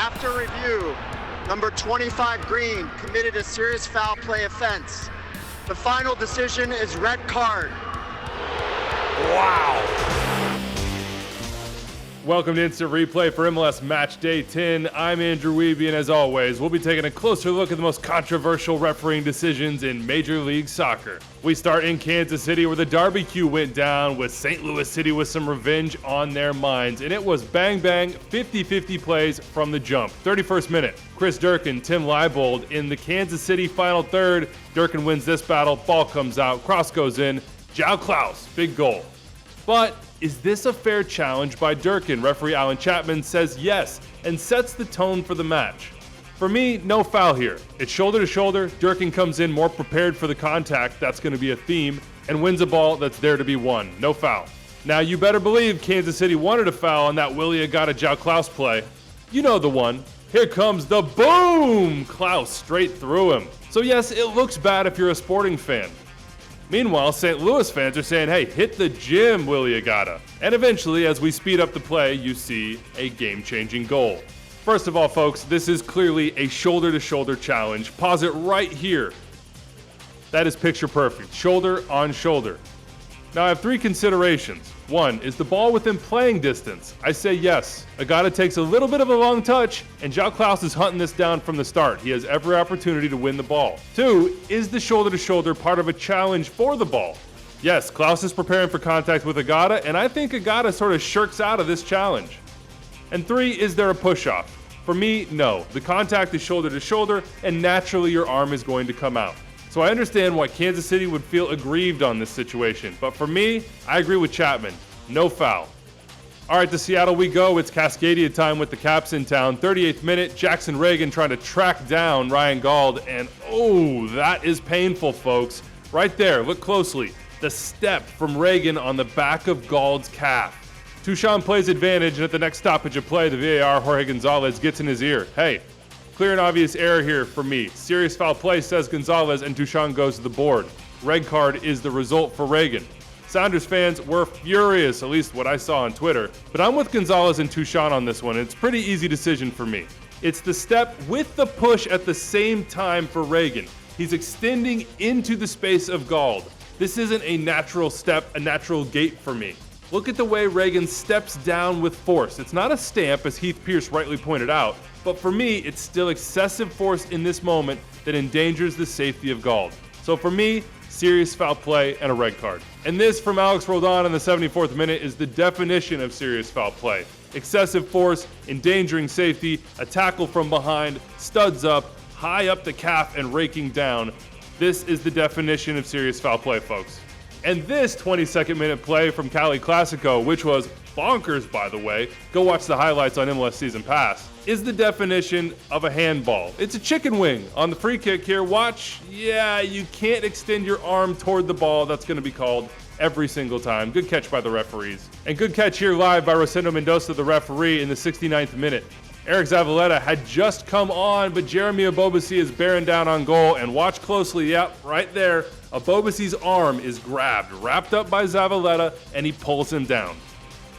After review, number 25 Green committed a serious foul play offense. The final decision is red card. Wow. Welcome to Instant Replay for MLS Match Day 10. I'm Andrew Wiebe, and as always, we'll be taking a closer look at the most controversial refereeing decisions in Major League Soccer. We start in Kansas City, where the barbecue went down with St. Louis City with some revenge on their minds, and it was bang bang 50-50 plays from the jump. 31st minute, Chris Durkin, Tim Leibold in the Kansas City final third. Durkin wins this battle, ball comes out, cross goes in, João Klaus, big goal. But is this a fair challenge by Durkin? Referee Alan Chapman says yes and sets the tone for the match. For me, no foul here. It's shoulder to shoulder. Durkin comes in more prepared for the contact. That's going to be a theme, and wins a ball that's there to be won. No foul. Now, you better believe Kansas City wanted a foul on that Willie Agata João Klaus play. You know the one. Here comes the boom! Klaus straight through him. So yes, it looks bad if you're a Sporting fan. Meanwhile, St. Louis fans are saying, hey, hit the gym, Willie Agata. And eventually, as we speed up the play, you see a game-changing goal. First of all, folks, this is clearly a shoulder-to-shoulder challenge. Pause it right here. That is picture perfect, shoulder on shoulder. Now, I have three considerations. One, is the ball within playing distance? I say yes. Agata takes a little bit of a long touch, and João Klaus is hunting this down from the start. He has every opportunity to win the ball. Two, is the shoulder-to-shoulder part of a challenge for the ball? Yes, Klaus is preparing for contact with Agata, and I think Agata sort of shirks out of this challenge. And three, is there a push-off? For me, no. The contact is shoulder-to-shoulder, and naturally your arm is going to come out. So I understand why Kansas City would feel aggrieved on this situation. But for me, I agree with Chapman. No foul. All right, to Seattle we go. It's Cascadia time with the Caps in town. 38th minute, Jackson Reagan trying to track down Ryan Gauld. And oh, that is painful, folks. Right there, look closely. The step from Reagan on the back of Gauld's calf. Touchon plays advantage, and at the next stoppage of play, the VAR, Jorge Gonzalez, gets in his ear. Hey, clear and obvious error here for me. Serious foul play, says Gonzalez, and Touchon goes to the board. Red card is the result for Reagan. Sounders fans were furious, at least what I saw on Twitter. But I'm with Gonzalez and Touchon on this one. It's a pretty easy decision for me. It's the step with the push at the same time for Reagan. He's extending into the space of Gauld. This isn't a natural step, a natural gait for me. Look at the way Reagan steps down with force. It's not a stamp, as Heath Pierce rightly pointed out, but for me, it's still excessive force in this moment that endangers the safety of Gauld. So for me, serious foul play and a red card. And this from Alex Roldan in the 74th minute is the definition of serious foul play. Excessive force, endangering safety, a tackle from behind, studs up, high up the calf and raking down. This is the definition of serious foul play, folks. And this 22nd minute play from Cali Classico, which was bonkers, by the way, go watch the highlights on MLS Season Pass, is the definition of a handball. It's a chicken wing on the free kick here. Watch. Yeah, you can't extend your arm toward the ball. That's going to be called every single time. Good catch by the referees. And good catch here live by Rosendo Mendoza, the referee, in the 69th minute. Eric Zavaleta had just come on, but Jeremy Abobasi is bearing down on goal. And watch closely. Yep, right there. Abobasi's arm is grabbed, wrapped up by Zavaleta, and he pulls him down.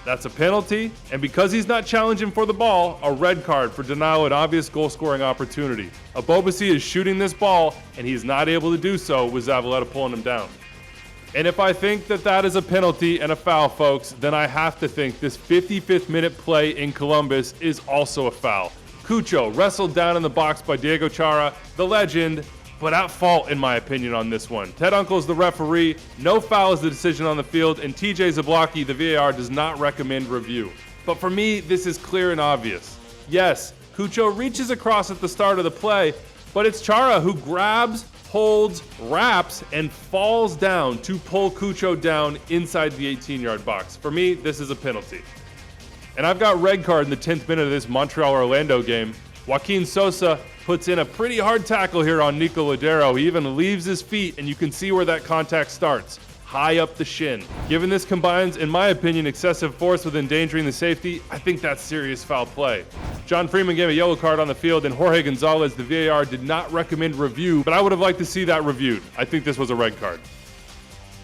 That's a penalty, and because he's not challenging for the ball, a red card for denial of an obvious goal-scoring opportunity. Abobasi is shooting this ball, and he's not able to do so with Zavaleta pulling him down. And if I think that that is a penalty and a foul, folks, then I have to think this 55th minute play in Columbus is also a foul. Cucho wrestled down in the box by Diego Chara, the legend, but at fault in my opinion on this one. Ted Unkel is the referee, no foul is the decision on the field, and TJ Zablocki, the VAR, does not recommend review. But for me, this is clear and obvious. Yes, Cucho reaches across at the start of the play, but it's Chara who grabs, holds, wraps, and falls down to pull Cucho down inside the 18-yard box. For me, this is a penalty. And I've got red card in the 10th minute of this Montreal-Orlando game. Joaquin Sosa puts in a pretty hard tackle here on Nico Lodeiro. He even leaves his feet, and you can see where that contact starts, high up the shin. Given this combines, in my opinion, excessive force with endangering the safety, I think that's serious foul play. John Freeman gave a yellow card on the field, and Jorge Gonzalez, the VAR, did not recommend review, but I would have liked to see that reviewed. I think this was a red card.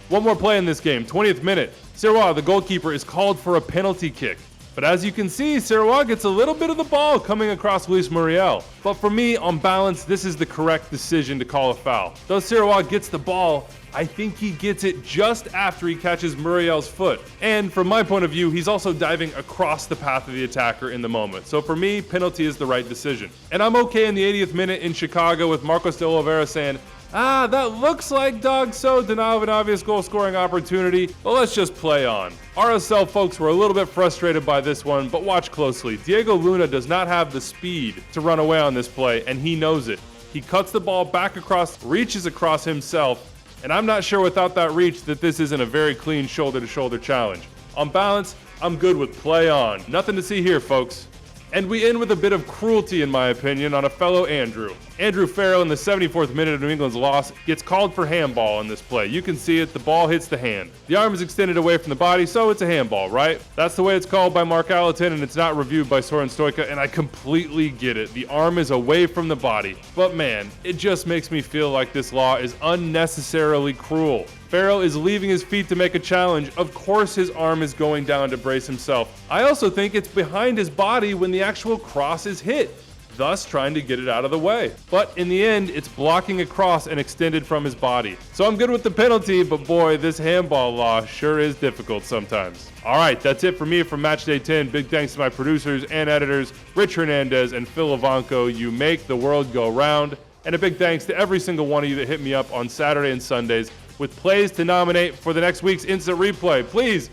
One more play in this game, 20th minute. Sirois, the goalkeeper, is called for a penalty kick. But as you can see, Sirois gets a little bit of the ball coming across Luis Muriel. But for me, on balance, this is the correct decision to call a foul. Though Sirois gets the ball, I think he gets it just after he catches Muriel's foot. And from my point of view, he's also diving across the path of the attacker in the moment. So for me, penalty is the right decision. And I'm okay in the 80th minute in Chicago with Marcos de Oliveira saying, that looks like dog so, denial of an obvious goal scoring opportunity, but let's just play on. RSL folks were a little bit frustrated by this one, but watch closely. Diego Luna does not have the speed to run away on this play, and he knows it. He cuts the ball back across, reaches across himself, and I'm not sure without that reach that this isn't a very clean shoulder-to-shoulder challenge. On balance, I'm good with play on. Nothing to see here, folks. And we end with a bit of cruelty, in my opinion, on a fellow Andrew. Andrew Farrell, in the 74th minute of New England's loss, gets called for handball in this play. You can see it, the ball hits the hand. The arm is extended away from the body, so it's a handball, right? That's the way it's called by Mark Allerton, and it's not reviewed by Soren Stoica, and I completely get it. The arm is away from the body. But man, it just makes me feel like this law is unnecessarily cruel. Farrell is leaving his feet to make a challenge. Of course his arm is going down to brace himself. I also think it's behind his body when the actual cross is hit, thus trying to get it out of the way. But in the end, it's blocking across and extended from his body. So I'm good with the penalty, but boy, this handball law sure is difficult sometimes. All right, that's it for me from Matchday 10. Big thanks to my producers and editors, Rich Hernandez and Phil Ivanko. You make the world go round. And a big thanks to every single one of you that hit me up on Saturday and Sundays with plays to nominate for the next week's Instant Replay. Please,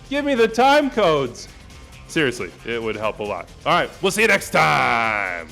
give me the time codes. Seriously, it would help a lot. All right, we'll see you next time.